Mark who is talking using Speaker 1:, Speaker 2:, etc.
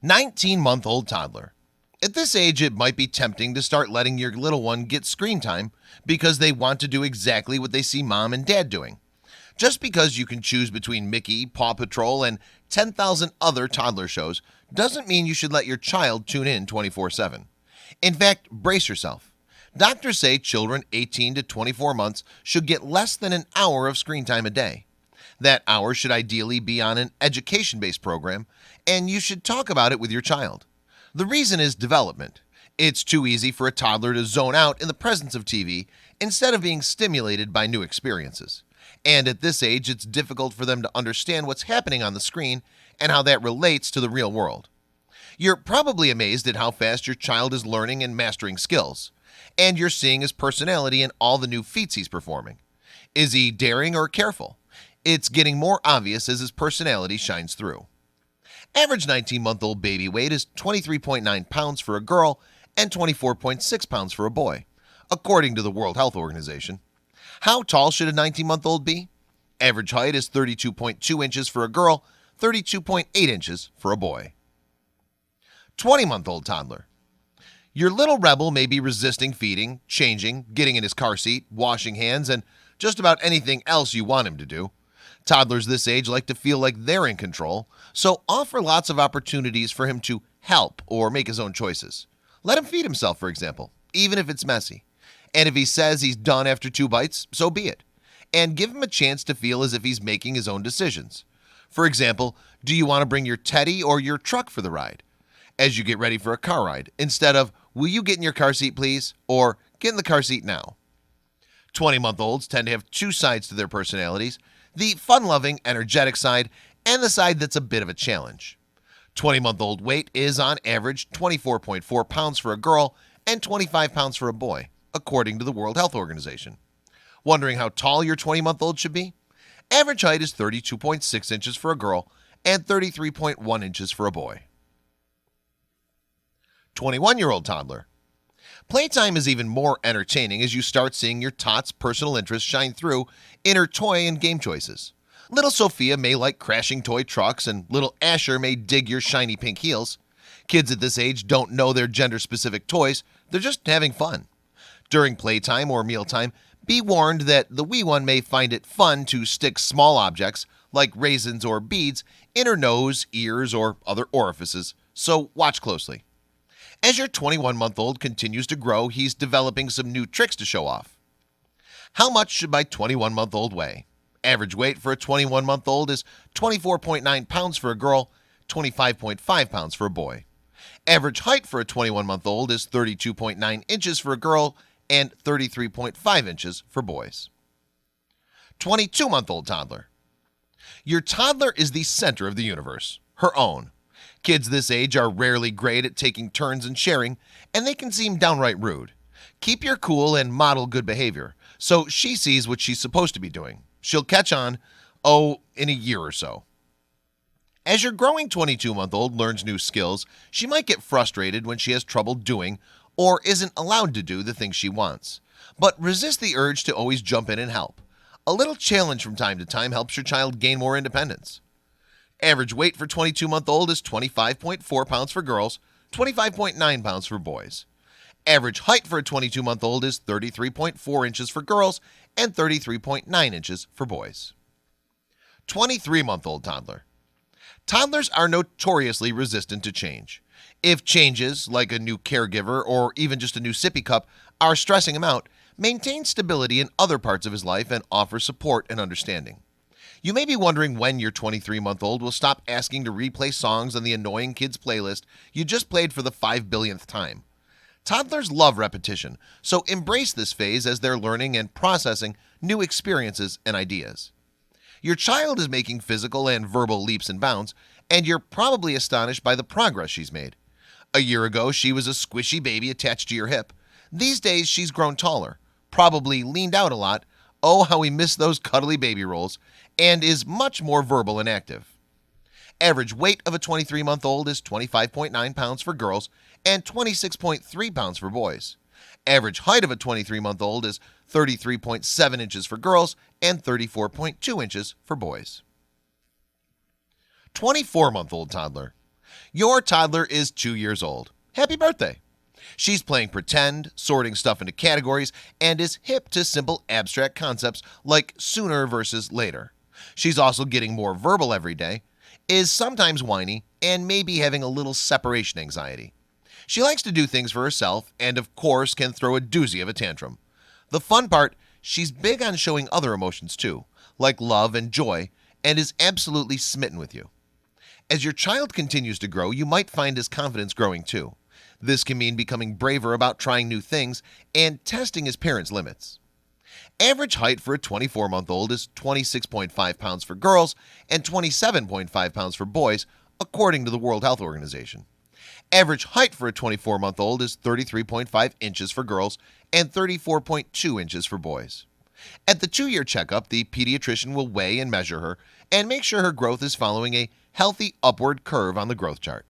Speaker 1: 19-month-old toddler. At this age, it might be tempting to start letting your little one get screen time because they want to do exactly what they see mom and dad doing. Just because you can choose between Mickey, Paw Patrol, and 10,000 other toddler shows doesn't mean you should let your child tune in 24/7. In fact, brace yourself. Doctors say children 18 to 24 months should get less than an hour of screen time a day. That hour should ideally be on an education-based program, and you should talk about it with your child. The reason is development. It's too easy for a toddler to zone out in the presence of TV instead of being stimulated by new experiences. And at this age, it's difficult for them to understand what's happening on the screen and how that relates to the real world. You're probably amazed at how fast your child is learning and mastering skills, and you're seeing his personality in all the new feats he's performing. Is he daring or careful? It's getting more obvious as his personality shines through. Average 19-month-old baby weight is 23.9 pounds for a girl and 24.6 pounds for a boy, according to the World Health Organization. How tall should a 19-month-old be? Average height is 32.2 inches for a girl, 32.8 inches for a boy. 20-month-old toddler. Your little rebel may be resisting feeding, changing, getting in his car seat, washing hands, and just about anything else you want him to do. Toddlers this age like to feel like they're in control, so offer lots of opportunities for him to help or make his own choices. Let him feed himself, for example, even if it's messy. And if he says he's done after 2 bites, so be it. And give him a chance to feel as if he's making his own decisions. For example, do you want to bring your teddy or your truck for the ride? As you get ready for a car ride, instead of, will you get in your car seat please? Or, get in the car seat now. 20-month-olds tend to have 2 sides to their personalities, the fun-loving, energetic side, and the side that's a bit of a challenge. 20-month-old weight is on average 24.4 pounds for a girl and 25 pounds for a boy, according to the World Health Organization. Wondering how tall your 20-month-old should be? Average height is 32.6 inches for a girl and 33.1 inches for a boy. 21-year-old toddler. Playtime is even more entertaining as you start seeing your tot's personal interests shine through in her toy and game choices. Little Sophia may like crashing toy trucks, and little Asher may dig your shiny pink heels. Kids at this age don't know their gender-specific toys, they're just having fun. During playtime or mealtime, be warned that the wee one may find it fun to stick small objects, like raisins or beads, in her nose, ears, or other orifices, so watch closely. As your 21-month-old continues to grow, he's developing some new tricks to show off. How much should my 21-month-old weigh? Average weight for a 21-month-old is 24.9 pounds for a girl, 25.5 pounds for a boy. Average height for a 21-month-old is 32.9 inches for a girl and 33.5 inches for boys. 22-month-old toddler. Your toddler is the center of the universe, her own. Kids this age are rarely great at taking turns and sharing, and they can seem downright rude. Keep your cool and model good behavior, so she sees what she's supposed to be doing. She'll catch on, in a year or so. As your growing 22-month-old learns new skills, she might get frustrated when she has trouble doing or isn't allowed to do the things she wants. But resist the urge to always jump in and help. A little challenge from time to time helps your child gain more independence. Average weight for 22-month-old is 25.4 pounds for girls, 25.9 pounds for boys. Average height for a 22-month-old is 33.4 inches for girls and 33.9 inches for boys. 23-month-old toddler. Toddlers are notoriously resistant to change. If changes, like a new caregiver or even just a new sippy cup, are stressing him out, maintain stability in other parts of his life and offer support and understanding. You may be wondering when your 23-month-old will stop asking to replay songs on the annoying kids playlist you just played for the 5 billionth time. Toddlers love repetition, so embrace this phase as they're learning and processing new experiences and ideas. Your child is making physical and verbal leaps and bounds, and you're probably astonished by the progress she's made. A year ago, she was a squishy baby attached to your hip. These days, she's grown taller, probably leaned out a lot, how we miss those cuddly baby rolls, and is much more verbal and active. Average weight of a 23-month-old is 25.9 pounds for girls and 26.3 pounds for boys. Average height of a 23-month-old is 33.7 inches for girls and 34.2 inches for boys. 24-month-old toddler. Your toddler is 2 years old. Happy birthday! She's playing pretend, sorting stuff into categories, and is hip to simple abstract concepts like sooner versus later. She's also getting more verbal every day, is sometimes whiny, and may be having a little separation anxiety. She likes to do things for herself and, of course, can throw a doozy of a tantrum. The fun part, she's big on showing other emotions too, like love and joy, and is absolutely smitten with you. As your child continues to grow, you might find his confidence growing too. This can mean becoming braver about trying new things and testing his parents' limits. Average height for a 24-month-old is 26.5 pounds for girls and 27.5 pounds for boys, according to the World Health Organization. Average height for a 24-month-old is 33.5 inches for girls and 34.2 inches for boys. At the 2-year checkup, the pediatrician will weigh and measure her and make sure her growth is following a healthy upward curve on the growth chart.